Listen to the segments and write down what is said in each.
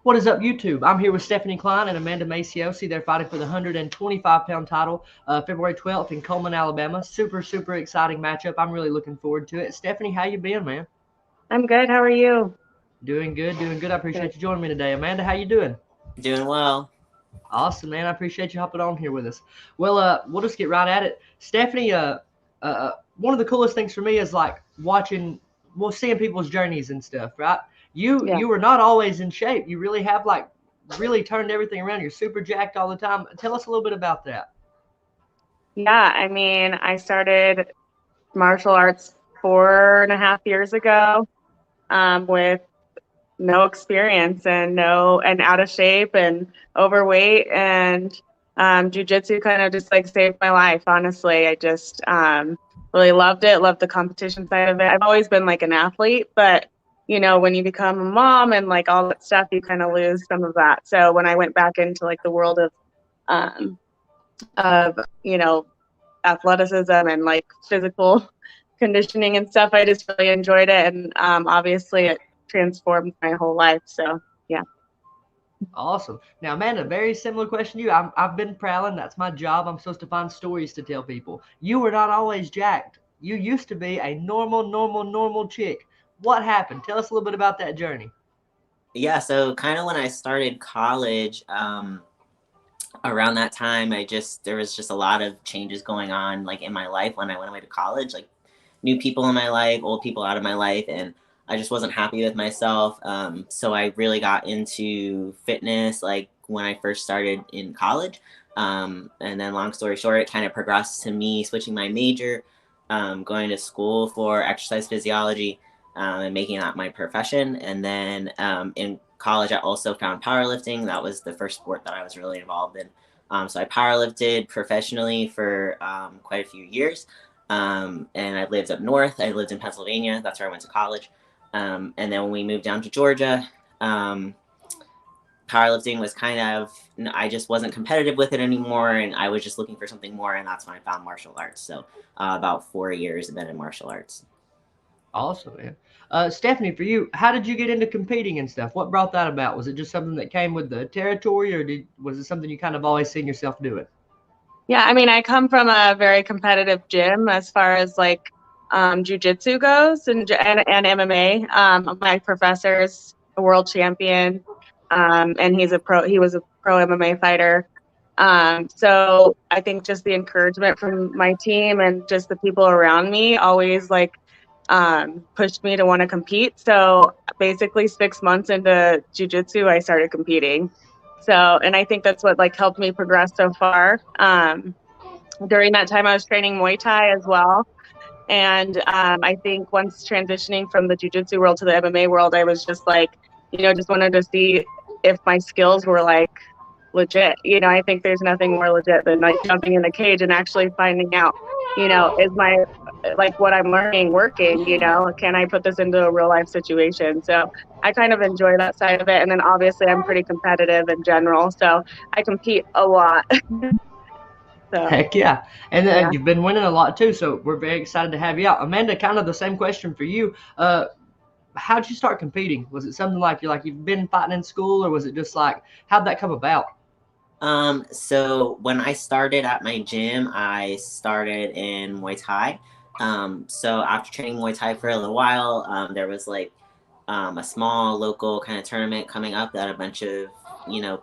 What is up, YouTube? I'm here with Stephanie Cline and Amanda Macioce. They're fighting for the 125-pound title February 12th in Coleman, Alabama. Super, super exciting matchup. I'm really looking forward to it. Stephanie, how you been, man? I'm good. How are you? Doing good, doing good. I Good. appreciate you joining me today. Amanda, how you doing? Doing well. Awesome, man. I appreciate you hopping on here with us. Well, we'll just get right at it. Stephanie, one of the coolest things for me is like watching, well, seeing people's journeys and stuff, right? You Yeah. you were not always in shape. You really have like really turned everything around. You're super jacked all the time. Tell us a little bit about that. Yeah. I mean, I started martial arts 4.5 years ago, with no experience and out of shape and overweight, and jujitsu kind of just like saved my life. Honestly, I just really loved it. Loved the competition side of it. I've always been like an athlete, but when you become a mom and like all that stuff, you kind of lose some of that. So when I went back into like the world um, of athleticism and like physical conditioning and stuff, I just really enjoyed it, and obviously it transformed my whole life. So yeah. Awesome. Now, Amanda, very similar question to you. I've been prowling. That's my job. I'm supposed to find stories to tell people. You were not always jacked. You used to be a normal chick. What happened? Tell us a little bit about that journey. Yeah, so kind of when I started college, around that time, there was just a lot of changes going on, like in my life when I went away to college, like new people in my life, old people out of my life, and I just wasn't happy with myself. So I really got into fitness, like when I first started in college. And then, long story short, it kind of progressed to me switching my major, going to school for exercise physiology, and making that my profession. And then in college, I also found powerlifting. That was the first sport that I was really involved in. So I powerlifted professionally for quite a few years. And I lived up north. I lived in Pennsylvania. That's where I went to college. And then when we moved down to Georgia, powerlifting was kind of, I just wasn't competitive with it anymore, and I was just looking for something more, and that's when I found martial arts. So about 4 years I've been in martial arts. Awesome, man. Stephanie, for you, how did you get into competing and stuff? What brought that about? Was it just something that came with the territory, or was it something you kind of always seen yourself doing? Yeah, I mean, I come from a very competitive gym as far as like jujitsu goes, and MMA. My professor's a world champion, and he was a pro MMA fighter. So I think just the encouragement from my team and just the people around me always like pushed me to want to compete. So basically 6 months into jujitsu, I started competing. So, and I think that's what like helped me progress so far. During that time, I was training Muay Thai as well. And I think once transitioning from the jujitsu world to the MMA world, I was just like, just wanted to see if my skills were like legit. I think there's nothing more legit than like jumping in the cage and actually finding out, is my like what I'm learning working, can I put this into a real life situation? So I kind of enjoy that side of it. And then obviously I'm pretty competitive in general. So I compete a lot. So Heck yeah. And yeah. you've been winning a lot too, so we're very excited to have you out. Amanda, kind of the same question for you. How'd you start competing? Was it something like you've been fighting in school, or was it just like how'd that come about? So when I started at my gym, I started in Muay Thai. So after training Muay Thai for a little while, there was like a small local kind of tournament coming up that a bunch of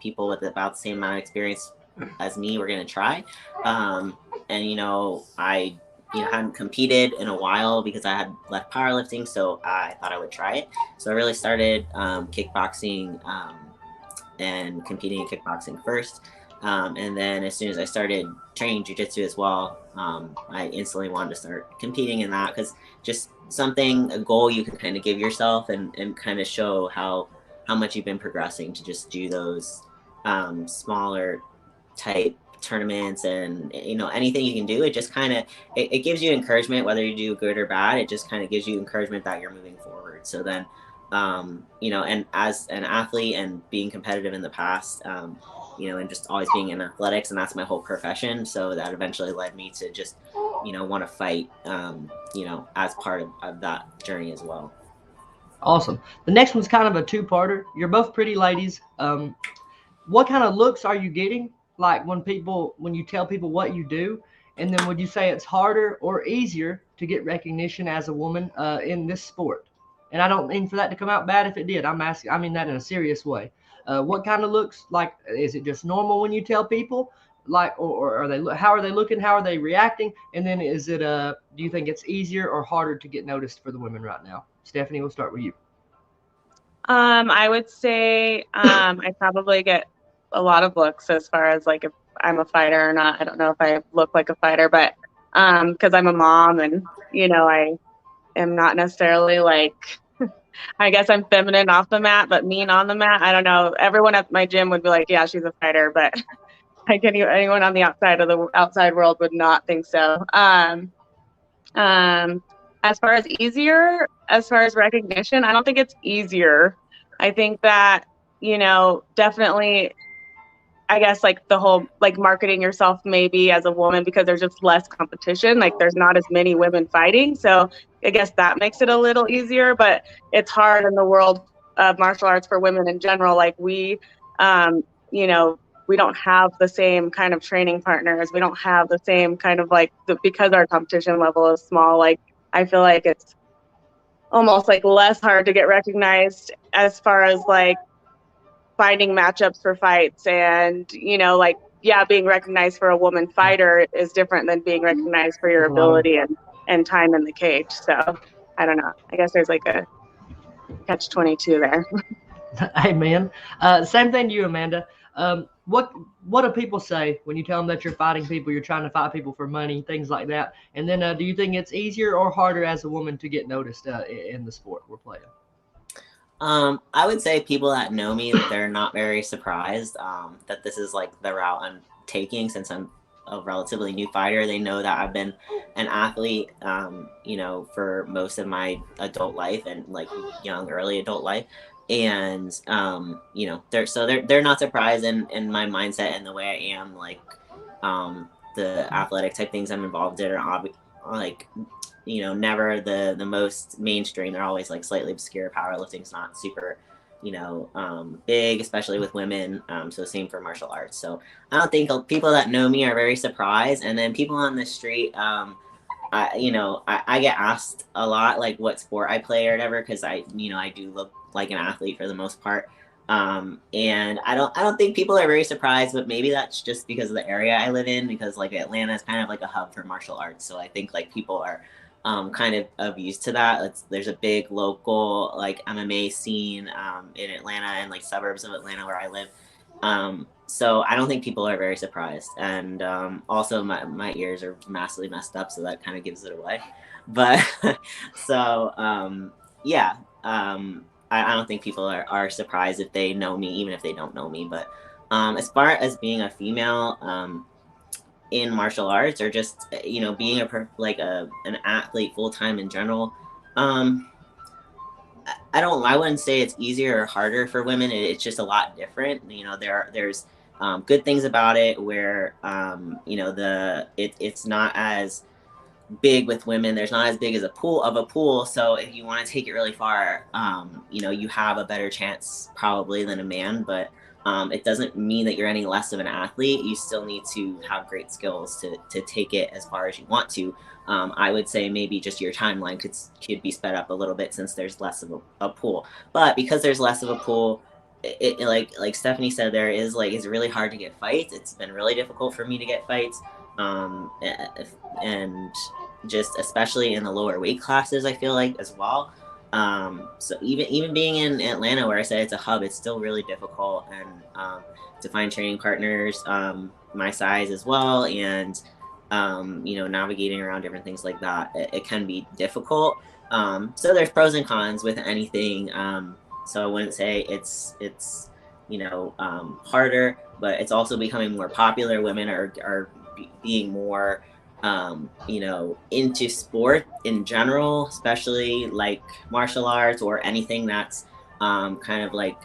people with about the same amount of experience as me were gonna try. And I hadn't competed in a while because I had left powerlifting, so I thought I would try it. So I really started kickboxing. And competing in kickboxing first. And then as soon as I started training jujitsu as well, I instantly wanted to start competing in that because just a goal you can kind of give yourself and kind of show how much you've been progressing to just do those smaller type tournaments and anything you can do. It just kind of it gives you encouragement whether you do good or bad. It just kind of gives you encouragement that you're moving forward. So then and as an athlete and being competitive in the past, and just always being in athletics, and that's my whole profession. So that eventually led me to just, want to fight, as part of that journey as well. Awesome. The next one's kind of a two-parter. You're both pretty ladies. What kind of looks are you getting? Like when you tell people what you do, and then would you say it's harder or easier to get recognition as a woman in this sport? And I don't mean for that to come out bad if it did. I mean that in a serious way. What kind of looks like? Is it just normal when you tell people? Like, or are they? How are they looking? How are they reacting? And then is it? Do you think it's easier or harder to get noticed for the women right now? Stephanie, we'll start with you. I would say I probably get a lot of looks as far as like if I'm a fighter or not. I don't know if I look like a fighter, but because I'm a mom and I am not necessarily like I guess I'm feminine off the mat, but mean on the mat. I don't know. Everyone at my gym would be like, "Yeah, she's a fighter," but like anyone on the outside world would not think so. Um, as far as easier, as far as recognition, I don't think it's easier. I think that, definitely, I guess like the whole like marketing yourself maybe as a woman because there's just less competition. Like there's not as many women fighting. So I guess that makes it a little easier, but it's hard in the world of martial arts for women in general. Like you know, we don't have the same kind of training partners. We don't have the same kind of because our competition level is small. Like I feel like it's almost like less hard to get recognized as far as like finding matchups for fights and being recognized for a woman fighter is different than being recognized for your ability and time in the cage. So I don't know. I guess there's like a catch-22 there. Amen. Same thing to you, Amanda. What do people say when you tell them that you're fighting people, you're trying to fight people for money, things like that? And then do you think it's easier or harder as a woman to get noticed in the sport we're playing? I would say people that know me, they're not very surprised that this is like the route I'm taking since I'm a relatively new fighter. They know that I've been an athlete, for most of my adult life and like young, early adult life. And, they're not surprised in my mindset and the way I am, like the athletic type things I'm involved in are like, never the most mainstream. They're always like slightly obscure. Powerlifting's not super, big, especially with women. So same for martial arts. So I don't think people that know me are very surprised. And then people on the street, I get asked a lot like what sport I play or whatever, because I do look like an athlete for the most part. And I don't think people are very surprised, but maybe that's just because of the area I live in, because like Atlanta is kind of like a hub for martial arts. So I think like people are kind of used to that. There's a big local like MMA scene in Atlanta and like suburbs of Atlanta where I live. So I don't think people are very surprised. And also my ears are massively messed up, so that kind of gives it away. But so I don't think people are surprised if they know me, even if they don't know me. But as far as being a female in martial arts, or just being an athlete full time in general, I wouldn't say it's easier or harder for women. It's just a lot different. There's good things about it where it's not as big with women. There's not as big as a pool. So if you want to take it really far, you have a better chance probably than a man. But it doesn't mean that you're any less of an athlete. You still need to have great skills to take it as far as you want to. I would say maybe just your timeline could be sped up a little bit since there's less of a pool. But because there's less of a pool, it like Stephanie said, it's really hard to get fights. It's been really difficult for me to get fights. And just especially in the lower weight classes, I feel like as well. So even being in Atlanta, where I said it's a hub, it's still really difficult and to find training partners my size as well, and navigating around different things like that, it can be difficult. So there's pros and cons with anything. So I wouldn't say it's harder, but it's also becoming more popular. Women are being more into sport in general, especially like martial arts or anything that's kind of like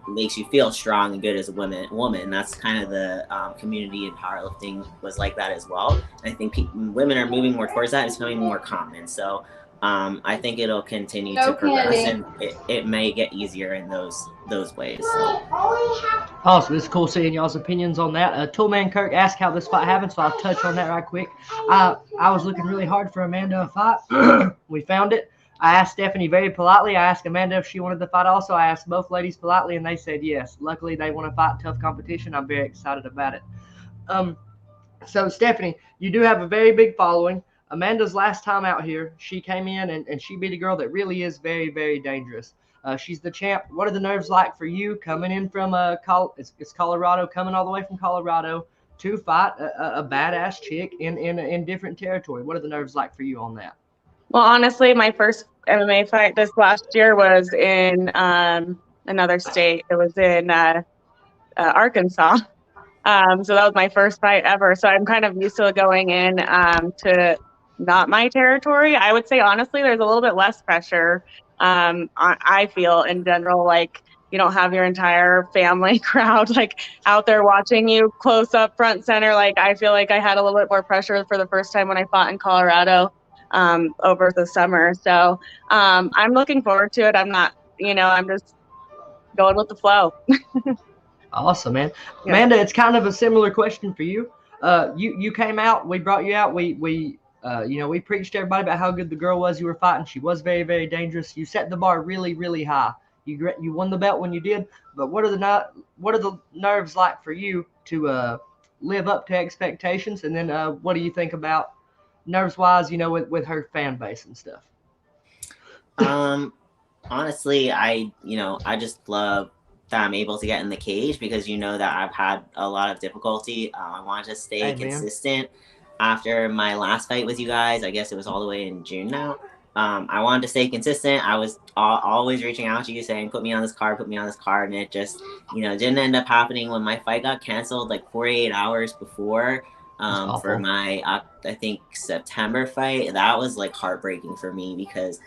makes you feel strong and good as a woman. That's kind of the community in powerlifting was like that as well. I think women are moving more towards that. It's becoming more common. So I think it'll continue to progress, and it may get easier in those ways. So. Awesome. It's cool seeing y'all's opinions on that. Toolman Kirk asked how this fight happened, so I'll touch on that right quick. I was looking really hard for Amanda a fight. We found it. I asked Stephanie very politely. I asked Amanda if she wanted the fight also. I asked both ladies politely, and they said yes. Luckily, they want to fight tough competition. I'm very excited about it. So, Stephanie, you do have a very big following. Amanda's last time out here, she came in and she beat a girl that really is very, very dangerous. She's the champ. What are the nerves like for you coming in from it's Colorado, coming all the way from Colorado to fight a badass chick in different territory? What are the nerves like for you on that? Well, honestly, my first MMA fight this last year was in another state. It was in Arkansas. So that was my first fight ever. So I'm kind of used to going in to not my territory. I would say, honestly, there's a little bit less pressure. I feel in general, like you don't have your entire family crowd like out there watching you close up front center. Like I feel like I had a little bit more pressure for the first time when I fought in Colorado over the summer. So I'm looking forward to it. I'm not, I'm just going with the flow. Awesome, man. Yeah. Amanda, it's kind of a similar question for you. You came out, we brought you out, we preached to everybody about how good the girl was you were fighting. She was very, very dangerous. You set the bar really, really high. You won the belt when you did, but what are the nerves like for you to live up to expectations? And then what do you think about nerves wise, with her fan base and stuff? Honestly, I just love that I'm able to get in the cage because that I've had a lot of difficulty. I want to stay consistent. After my last fight with you guys, I guess it was all the way in June now. I wanted to stay consistent. I was always reaching out to you saying, put me on this card. And it just, didn't end up happening. When my fight got canceled like 48 hours before for my, I think, September fight, that was like heartbreaking for me because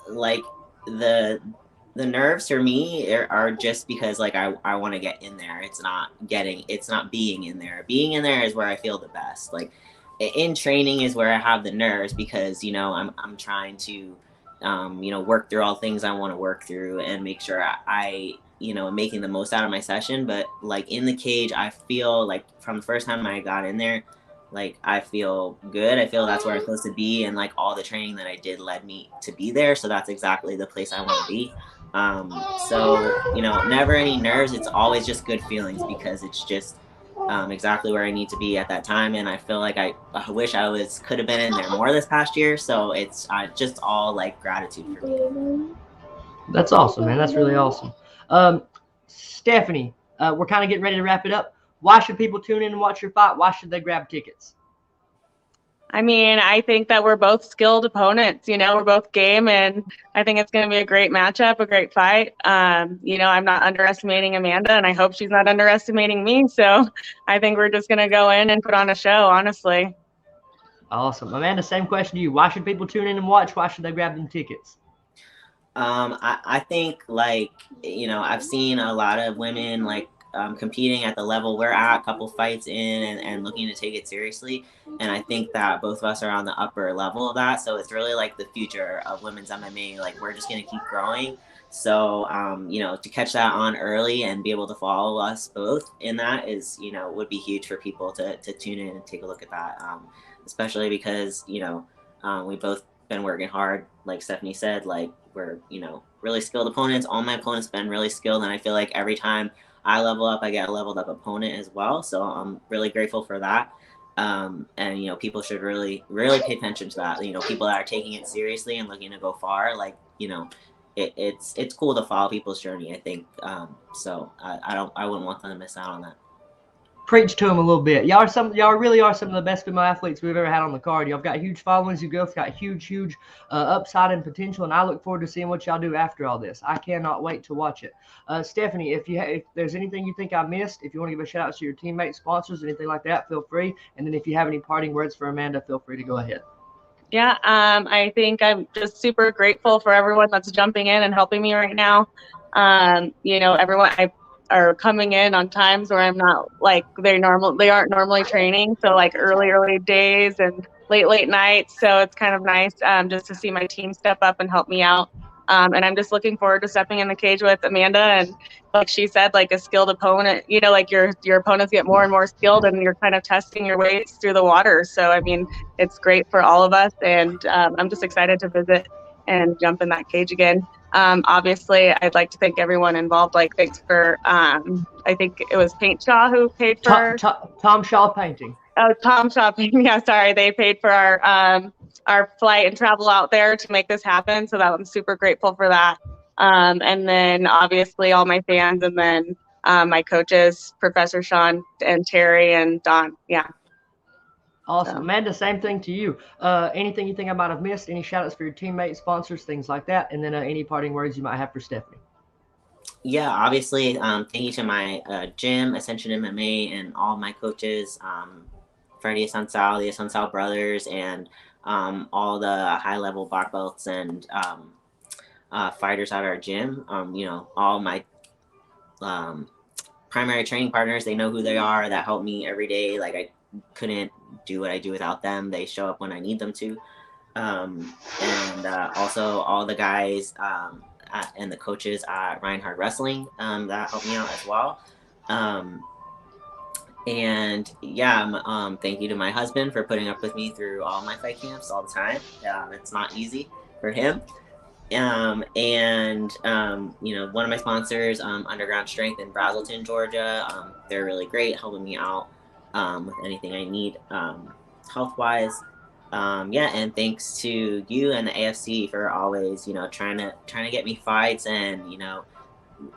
like the nerves for me are just because like I want to get in there. It's not being in there. Being in there is where I feel the best. Like in training is where I have the nerves because I'm trying to work through all things I want to work through and make sure I am making the most out of my session. But like in the cage, I feel like from the first time I got in there, like I feel good. I feel that's where I'm supposed to be, and like all the training that I did led me to be there. So that's exactly the place I want to be. So never any nerves. It's always just good feelings because it's just exactly where I need to be at that time. And I feel like I wish could have been in there more this past year. So it's just all like gratitude for me. That's awesome, man. That's really awesome. Stephanie, we're kind of getting ready to wrap it up. Why should people tune in and watch your fight? Why should they grab tickets? I mean, I think that we're both skilled opponents. We're both game, and I think it's going to be a great matchup, a great fight. I'm not underestimating Amanda, and I hope she's not underestimating me. So I think we're just going to go in and put on a show, honestly. Awesome. Amanda, same question to you. Why should people tune in and watch? Why should they grab them tickets? I think like, I've seen a lot of women like competing at the level we're at, a couple fights in and looking to take it seriously. And I think that both of us are on the upper level of that. So it's really like the future of women's MMA. Like we're just going to keep growing. So, to catch that on early and be able to follow us both in that is, would be huge for people to tune in and take a look at that. Especially because, we've both been working hard. Like Stephanie said, like we're, really skilled opponents. All my opponents been really skilled. And I feel like every time I level up, I get a leveled up opponent as well. So I'm really grateful for that. And, people should really, really pay attention to that. People that are taking it seriously and looking to go far, like, it's cool to follow people's journey, I think. So I wouldn't want them to miss out on that. Preach to them a little bit. Y'all really are some of the best female athletes we've ever had on the card. Y'all got huge followings. You both got huge upside and potential, and I look forward to seeing what y'all do after all this. I cannot wait to watch it. Stephanie, if there's anything you think I missed, if you want to give a shout out to your teammates, sponsors, anything like that, feel free. And then if you have any parting words for Amanda, feel free to go ahead. Yeah, I think I'm just super grateful for everyone that's jumping in and helping me right now. Everyone are coming in on times where I'm not like they aren't normally training. So like early days and late nights. So it's kind of nice just to see my team step up and help me out. And I'm just looking forward to stepping in the cage with Amanda. And like she said, like a skilled opponent, you know, like your opponents get more and more skilled and you're kind of testing your weights through the water. So, I mean, it's great for all of us. And I'm just excited to visit and jump in that cage again. Obviously, I'd like to thank everyone involved. Like, thanks for, I think it was Paint Shaw who paid for Tom Shaw Painting. Oh, Tom Shopping. Yeah, sorry. They paid for our flight and travel out there to make this happen. So that I'm super grateful for that. And then obviously all my fans, and then my coaches, Professor Sean and Terry and Don. Yeah. Awesome. So. Amanda, same thing to you. Anything you think I might have missed? Any shout outs for your teammates, sponsors, things like that? And then any parting words you might have for Stephanie? Yeah, obviously, thank you to my gym, Ascension MMA, and all my coaches, Freddie Asunsao, the Asunsao brothers, and all the high-level black belts and fighters at our gym. You know, all my primary training partners, they know who they are, that help me every day. Like, I couldn't do what I do without them. They show up when I need them to. And also all the guys and the coaches at Reinhardt Wrestling that helped me out as well. And yeah, thank you to my husband for putting up with me through all my fight camps all the time. It's not easy for him. And you know, one of my sponsors, Underground Strength in Brazelton, Georgia, they're really great, helping me out with anything I need health-wise. Yeah, and thanks to you and the AFC for always, you know, trying to get me fights, and you know,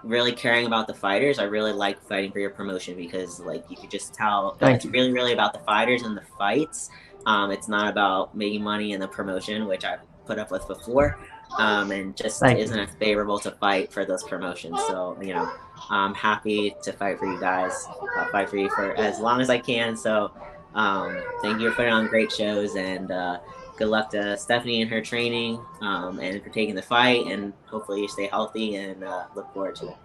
really caring about the fighters. I really like fighting for your promotion because, like, you could just tell that it's really, really about the fighters and the fights. It's not about making money and the promotion, which I've put up with before, and just isn't as favorable to fight for those promotions. So, you know, I'm happy to fight for you guys. I'll fight for you for as long as I can. So, thank you for putting on great shows, and good luck to Stephanie in her training, and for taking the fight, and hopefully you stay healthy, and look forward to it.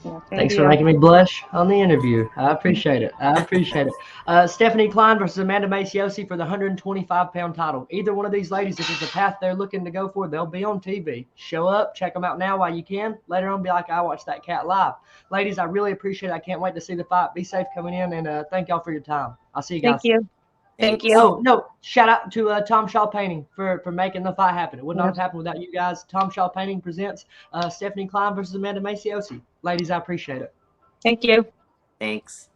Yeah, Thanks for making me blush on the interview. I appreciate it. I appreciate it. Stephanie Cline versus Amanda Macioce for the 125-pound title. Either one of these ladies, if it's a path they're looking to go for, they'll be on TV. Show up, check them out now while you can. Later on, be like, I watched that cat live. Ladies, I really appreciate it. I can't wait to see the fight. Be safe coming in, and thank y'all for your time. I'll see you guys. Thank you. Thank you. Oh, no, shout out to Tom Shaw Painting for making the fight happen. It would not have happened without you guys. Tom Shaw Painting presents Stephanie Cline versus Amanda Macioce. Ladies, I appreciate it. Thank you. Thanks.